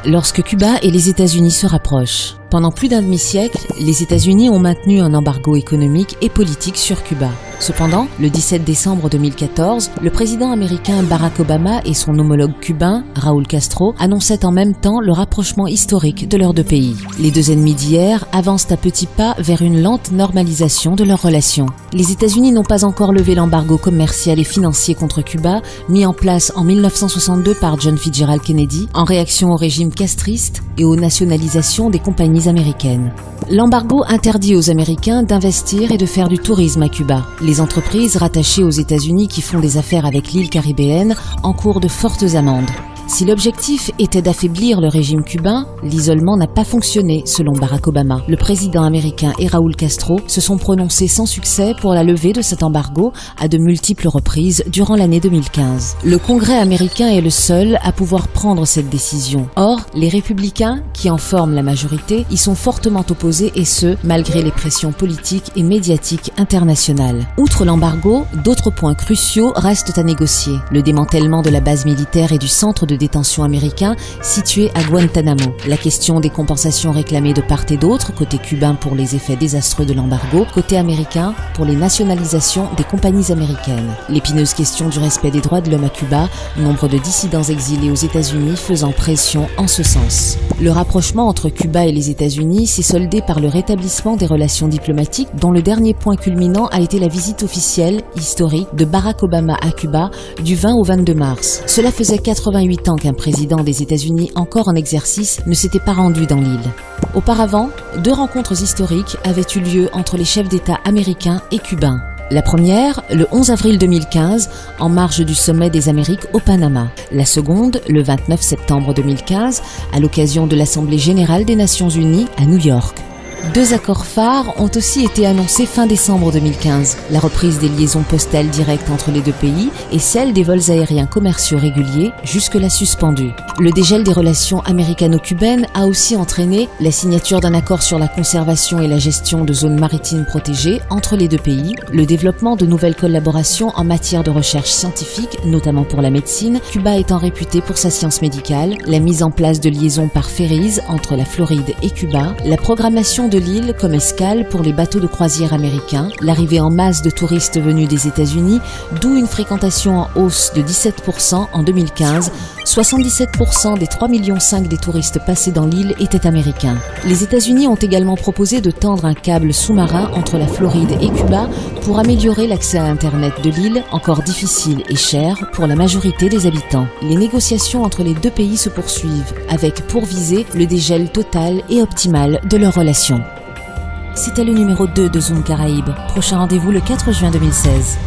lorsque Cuba et les États-Unis se rapprochent. Pendant plus d'un demi-siècle, les États-Unis ont maintenu un embargo économique et politique sur Cuba. Cependant, le 17 décembre 2014, le président américain Barack Obama et son homologue cubain, Raúl Castro, annonçaient en même temps le rapprochement historique de leurs deux pays. Les deux ennemis d'hier avancent à petits pas vers une lente normalisation de leurs relations. Les États-Unis n'ont pas encore levé l'embargo commercial et financier contre Cuba, mis en place en 1962 par John Fitzgerald Kennedy, en réaction au régime castriste et aux nationalisations des compagnies américaines. L'embargo interdit aux Américains d'investir et de faire du tourisme à Cuba. Les entreprises rattachées aux États-Unis qui font des affaires avec l'île caribéenne encourent de fortes amendes. Si l'objectif était d'affaiblir le régime cubain, l'isolement n'a pas fonctionné, selon Barack Obama. Le président américain et Raúl Castro se sont prononcés sans succès pour la levée de cet embargo à de multiples reprises durant l'année 2015. Le Congrès américain est le seul à pouvoir prendre cette décision. Or, les républicains, qui en forment la majorité, y sont fortement opposés et ce, malgré les pressions politiques et médiatiques internationales. Outre l'embargo, d'autres points cruciaux restent à négocier. Le démantèlement de la base militaire et du centre de détention américain situé à Guantanamo. La question des compensations réclamées de part et d'autre, côté cubain pour les effets désastreux de l'embargo, côté américain pour les nationalisations des compagnies américaines. L'épineuse question du respect des droits de l'homme à Cuba, nombre de dissidents exilés aux États-Unis faisant pression en ce sens. Le rapprochement entre Cuba et les États-Unis s'est soldé par le rétablissement des relations diplomatiques dont le dernier point culminant a été la visite officielle, historique, de Barack Obama à Cuba du 20 au 22 mars. Cela faisait 88 ans qu'un président des États-Unis encore en exercice ne s'était pas rendu dans l'île. Auparavant, deux rencontres historiques avaient eu lieu entre les chefs d'État américains et cubains. La première, le 11 avril 2015, en marge du sommet des Amériques au Panama. La seconde, le 29 septembre 2015, à l'occasion de l'Assemblée générale des Nations unies à New York. Deux accords phares ont aussi été annoncés fin décembre 2015, la reprise des liaisons postales directes entre les deux pays et celle des vols aériens commerciaux réguliers, jusque-là suspendus. Le dégel des relations américano-cubaines a aussi entraîné la signature d'un accord sur la conservation et la gestion de zones maritimes protégées entre les deux pays, le développement de nouvelles collaborations en matière de recherche scientifique, notamment pour la médecine, Cuba étant réputé pour sa science médicale, la mise en place de liaisons par ferries entre la Floride et Cuba, la programmation de l'île comme escale pour les bateaux de croisière américains, l'arrivée en masse de touristes venus des États-Unis, d'où une fréquentation en hausse de 17% en 2015. 77% des 3,5 millions des touristes passés dans l'île étaient américains. Les États-Unis ont également proposé de tendre un câble sous-marin entre la Floride et Cuba pour améliorer l'accès à Internet de l'île, encore difficile et cher pour la majorité des habitants. Les négociations entre les deux pays se poursuivent, avec pour visée le dégel total et optimal de leurs relations. C'était le numéro 2 de Zoom Caraïbes. Prochain rendez-vous le 4 juin 2016.